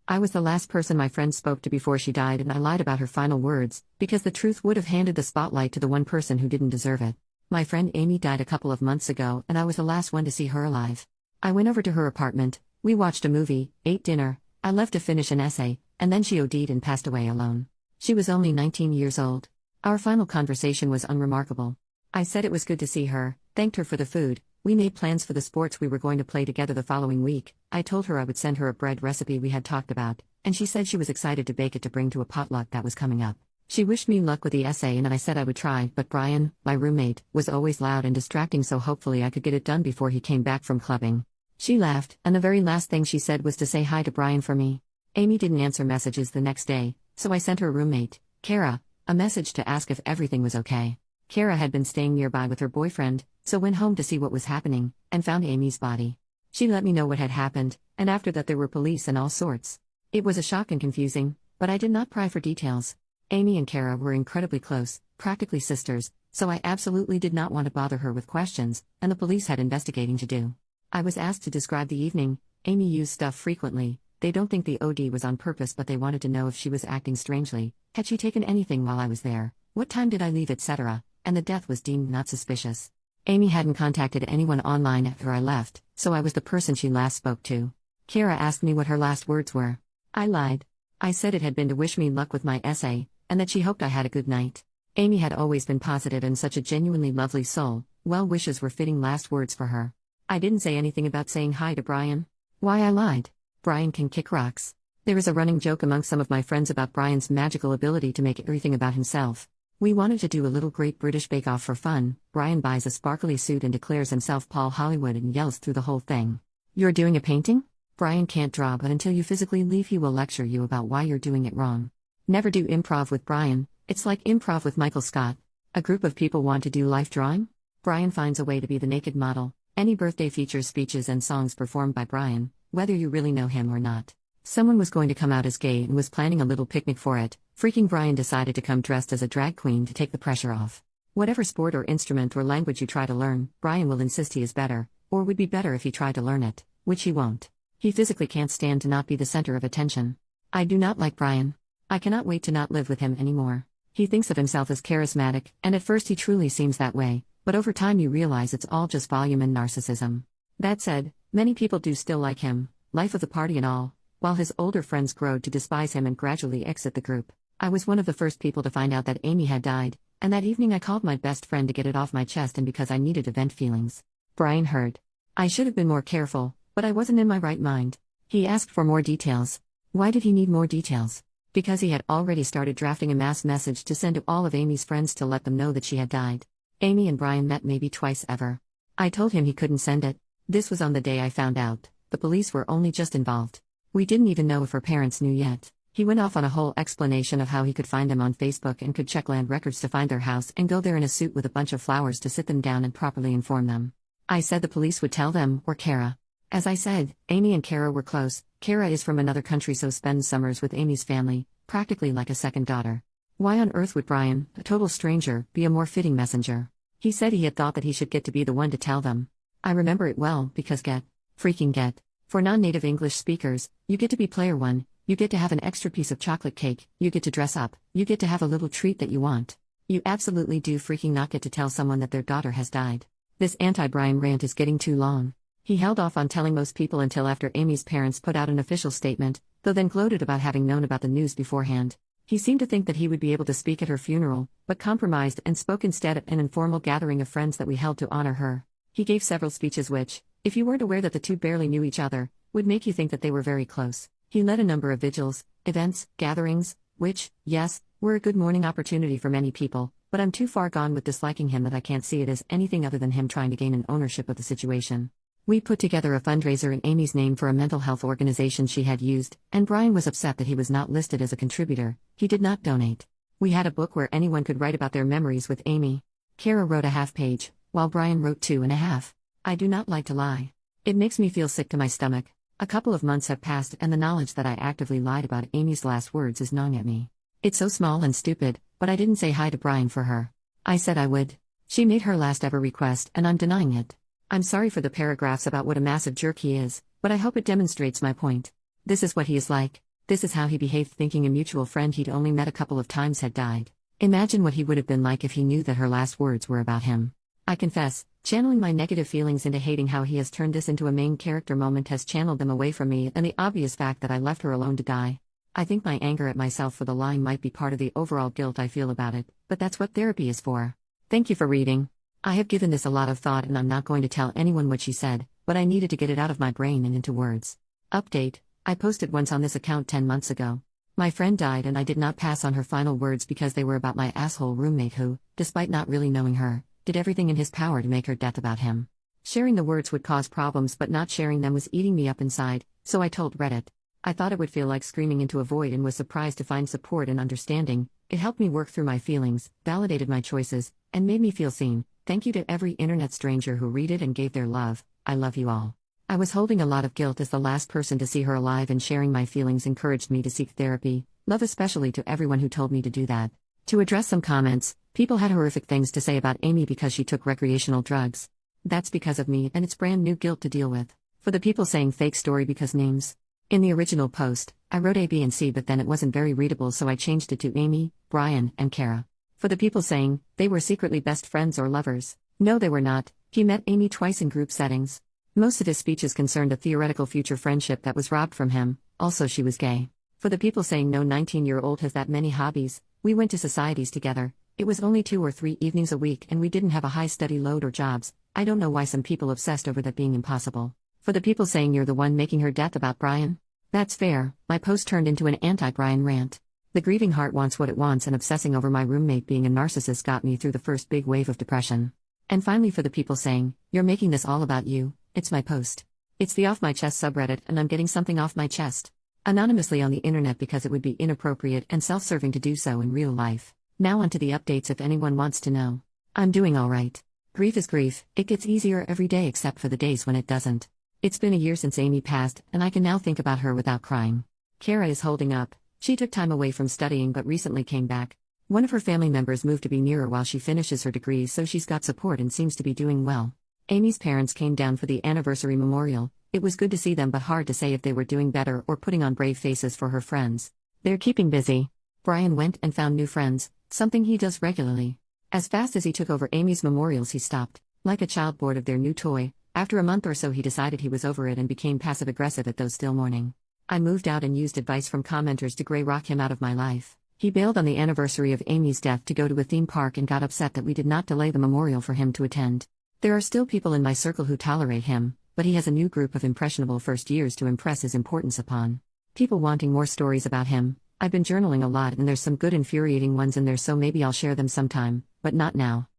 I was the last person my friend spoke to before she died, and I lied about her final words, because the truth would have handed the spotlight to the one person who didn't deserve it. My friend Amy died a couple of months ago, and I was the last one to see her alive. I went over to her apartment, we watched a movie, ate dinner, I left to finish an essay, and then she OD'd and passed away alone. She was only 19 years old. Our final conversation was unremarkable. I said it was good to see her, thanked her for the food, we made plans for the sports we were going to play together the following week. I told her I would send her a bread recipe we had talked about, and she said she was excited to bake it to bring to a potluck that was coming up. She wished me luck with the essay and I said I would try, but Brian, my roommate, was always loud and distracting, so hopefully I could get it done before he came back from clubbing. She laughed, and the very last thing she said was to say hi to Brian for me. Amy didn't answer messages the next day, so I sent her roommate, Kara, a message to ask if everything was okay. Kara had been staying nearby with her boyfriend, so went home to see what was happening, and found Amy's body. She let me know what had happened, and after that there were police and all sorts. It was a shock and confusing, but I did not pry for details. Amy and Kara were incredibly close, practically sisters, so I absolutely did not want to bother her with questions, and the police had investigating to do. I was asked to describe the evening. Amy used stuff frequently. They don't think the OD was on purpose, but they wanted to know if she was acting strangely. Had she taken anything while I was there? What time did I leave, etc.? And the death was deemed not suspicious. Amy hadn't contacted anyone online after I left, so I was the person she last spoke to. Kara asked me what her last words were. I lied. I said it had been to wish me luck with my essay, and that she hoped I had a good night. Amy had always been positive and such a genuinely lovely soul. Well wishes were fitting last words for her. I didn't say anything about saying hi to Brian. Why I lied? Brian can kick rocks. There is a running joke among some of my friends about Brian's magical ability to make everything about himself. We wanted to do a little Great British Bake Off for fun. Brian buys a sparkly suit and declares himself Paul Hollywood and yells through the whole thing. You're doing a painting? Brian can't draw, but until you physically leave he will lecture you about why you're doing it wrong. Never do improv with Brian. It's like improv with Michael Scott. A group of people want to do life drawing? Brian finds a way to be the naked model. Any birthday features speeches and songs performed by Brian, whether you really know him or not. Someone was going to come out as gay and was planning a little picnic for it. Freaking Brian decided to come dressed as a drag queen to take the pressure off. Whatever sport or instrument or language you try to learn, Brian will insist he is better, or would be better if he tried to learn it, which he won't. He physically can't stand to not be the center of attention. I do not like Brian. I cannot wait to not live with him anymore. He thinks of himself as charismatic, and at first he truly seems that way, but over time you realize it's all just volume and narcissism. That said, many people do still like him, life of the party and all, while his older friends grow to despise him and gradually exit the group. I was one of the first people to find out that Amy had died, and that evening I called my best friend to get it off my chest and because I needed to vent feelings. Brian heard. I should have been more careful, but I wasn't in my right mind. He asked for more details. Why did he need more details? Because he had already started drafting a mass message to send to all of Amy's friends to let them know that she had died. Amy and Brian met maybe twice ever. I told him he couldn't send it. This was on the day I found out. The police were only just involved. We didn't even know if her parents knew yet. He went off on a whole explanation of how he could find them on Facebook and could check land records to find their house and go there in a suit with a bunch of flowers to sit them down and properly inform them. I said the police would tell them, or Kara. As I said, Amy and Kara were close. Kara is from another country, so spends summers with Amy's family, practically like a second daughter. Why on earth would Brian, a total stranger, be a more fitting messenger? He said he had thought that he should get to be the one to tell them. I remember it well, because freaking get. For non-native English speakers, you get to be player one, you get to have an extra piece of chocolate cake, you get to dress up, you get to have a little treat that you want. You absolutely do freaking not get to tell someone that their daughter has died. This anti-Brian rant is getting too long. He held off on telling most people until after Amy's parents put out an official statement, though then gloated about having known about the news beforehand. He seemed to think that he would be able to speak at her funeral, but compromised and spoke instead at an informal gathering of friends that we held to honor her. He gave several speeches which, if you weren't aware that the two barely knew each other, would make you think that they were very close. He led a number of vigils, events, gatherings, which, yes, were a good morning opportunity for many people, but I'm too far gone with disliking him that I can't see it as anything other than him trying to gain an ownership of the situation. We put together a fundraiser in Amy's name for a mental health organization she had used, and Brian was upset that he was not listed as a contributor. He did not donate. We had a book where anyone could write about their memories with Amy. Kara wrote a half page, while Brian wrote 2.5. I do not like to lie. It makes me feel sick to my stomach. A couple of months have passed and the knowledge that I actively lied about Amy's last words is gnawing at me. It's so small and stupid, but I didn't say hi to Brian for her. I said I would. She made her last ever request and I'm denying it. I'm sorry for the paragraphs about what a massive jerk he is, but I hope it demonstrates my point. This is what he is like. This is how he behaved, thinking a mutual friend he'd only met a couple of times had died. Imagine what he would have been like if he knew that her last words were about him. I confess, channeling my negative feelings into hating how he has turned this into a main character moment has channeled them away from me and the obvious fact that I left her alone to die. I think my anger at myself for the lying might be part of the overall guilt I feel about it, but that's what therapy is for. Thank you for reading. I have given this a lot of thought and I'm not going to tell anyone what she said, but I needed to get it out of my brain and into words. Update: I posted once on this account 10 months ago. My friend died and I did not pass on her final words because they were about my asshole roommate who, despite not really knowing her, did everything in his power to make her death about him. Sharing the words would cause problems, but not sharing them was eating me up inside, so I told Reddit. I thought it would feel like screaming into a void and was surprised to find support and understanding. It helped me work through my feelings, validated my choices, and made me feel seen. Thank you to every internet stranger who read it and gave their love. I love you all. I was holding a lot of guilt as the last person to see her alive, and sharing my feelings encouraged me to seek therapy. Love especially to everyone who told me to do that. To address some comments, people had horrific things to say about Amy because she took recreational drugs. That's because of me, and it's brand new guilt to deal with. For the people saying fake story because names. In the original post, I wrote A, B, and C, but then it wasn't very readable, so I changed it to Amy, Brian, and Kara. For the people saying they were secretly best friends or lovers. No, they were not. He met Amy twice in group settings. Most of his speeches concerned a theoretical future friendship that was robbed from him. Also, she was gay. For the people saying no 19-year-old has that many hobbies, we went to societies together. It was only 2 or 3 evenings a week and we didn't have a high study load or jobs. I don't know why some people obsessed over that being impossible. For the people saying you're the one making her death about Brian. That's fair. My post turned into an anti-Brian rant. The grieving heart wants what it wants, and obsessing over my roommate being a narcissist got me through the first big wave of depression. And finally, for the people saying, you're making this all about you, it's my post. It's the Off My Chest subreddit and I'm getting something off my chest. Anonymously on the internet because it would be inappropriate and self-serving to do so in real life. Now onto the updates if anyone wants to know. I'm doing alright. Grief is grief, it gets easier every day except for the days when it doesn't. It's been a year since Amy passed, and I can now think about her without crying. Kara is holding up. She took time away from studying but recently came back. One of her family members moved to be near her while she finishes her degree, so she's got support and seems to be doing well. Amy's parents came down for the anniversary memorial. It was good to see them, but hard to say if they were doing better or putting on brave faces for her friends. They're keeping busy. Brian went and found new friends, something he does regularly. As fast as he took over Amy's memorials, he stopped, like a child bored of their new toy. After a month or so he decided he was over it and became passive-aggressive at those still mourning. I moved out and used advice from commenters to grey rock him out of my life. He bailed on the anniversary of Amy's death to go to a theme park and got upset that we did not delay the memorial for him to attend. There are still people in my circle who tolerate him, but he has a new group of impressionable first years to impress his importance upon. People wanting more stories about him. I've been journaling a lot and there's some good infuriating ones in there, so maybe I'll share them sometime, but not now.